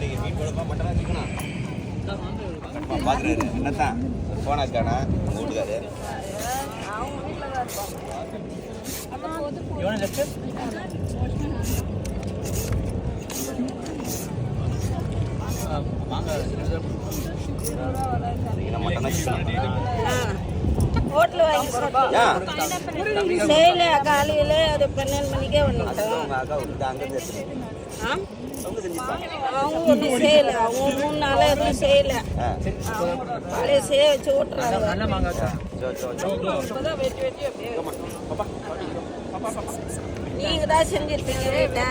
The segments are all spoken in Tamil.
இன்னைக்கு மீன் குழம்பா மட்டனா சிக்கனா பார்க்குறாரு என்னத்தான் போனாக்கானா உங்கள் வீட்டுக்காரு மட்டனா சிக்கனா ஹோட்டல் வாங்கி செய்யல காலையில் அது 12 மணிக்கே வந்துட்டோம். அவங்க ஒன்றும் செய்யல, அவங்க 3 நாளாக எதுவும் செய்யல. காலையை செய்ய வச்சு விட்டுறாங்க. நீங்க தான் செஞ்சிருப்பீங்க வெயிட்டா,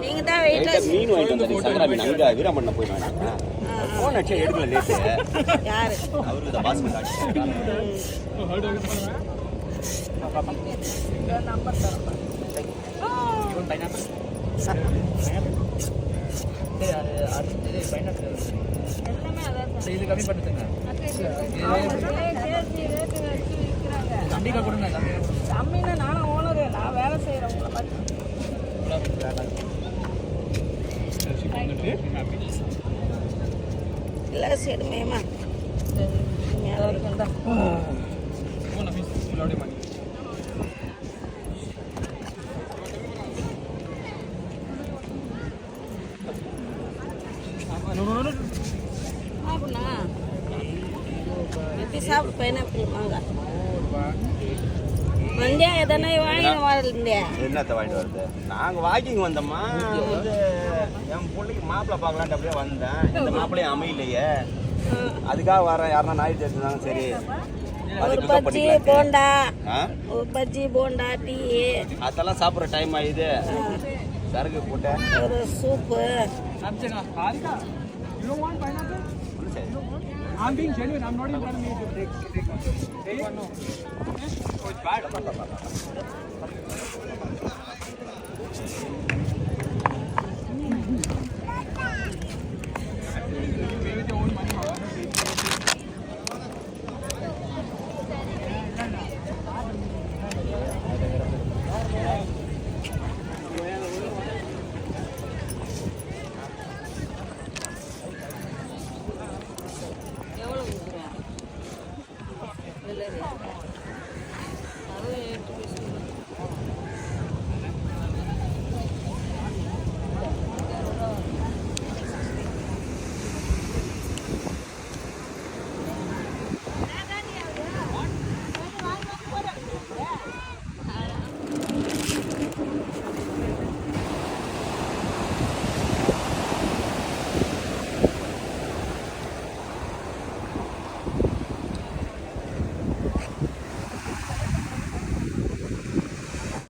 நீங்க தான் வெயிட்டா மீன் வாங்கிட்டு வந்து சங்கரா மீன் அங்கே வீரமண்ண போய் வாங்கினா ஃபோன் அடிச்சா எடுக்கல லேட்டு யாரு அவருக்கு தான் பாஸ்கர் ஆச்சு நம்பர் தரேன். எல்லாமே அதான் இது கம்மி பண்ணுங்க கம்மின்னா நானும் ஓனரு, நான் வேலை செய்கிறேன் உங்களை பார்த்து. இல்லை சரிமேம்மா மேலே இருக்குண்டா அப்படின்னா எப்படி சாப்பிடு பைனாப்பிள் வாங்க வந்தியா எதனா வாங்கி வரலையா? என்னத்தை வாங்கிட்டு வருது நாங்கள் வாக்கிங் வந்தோம்மா வந்து என் பிள்ளைக்கு மாப்பிள்ளை பார்க்கலான்ட்டு அப்படியே வந்தேன். இந்த மாப்பிள்ளையும் அமையிலையே அதுக்காக வரேன். யாருன்னா நாய் தெரிஞ்சுதாங்க சரி ஒரு பஜ்ஜி போண்டா, ஒரு பஜ்ஜி போண்டா டீ அதெல்லாம் சாப்பிட்ற டைம் ஆயிடுது. சரக்கு போட்டேன் ஒரு soup. I'm being genuine. I'm not even trying to make you take one. No. Oh, it's bad.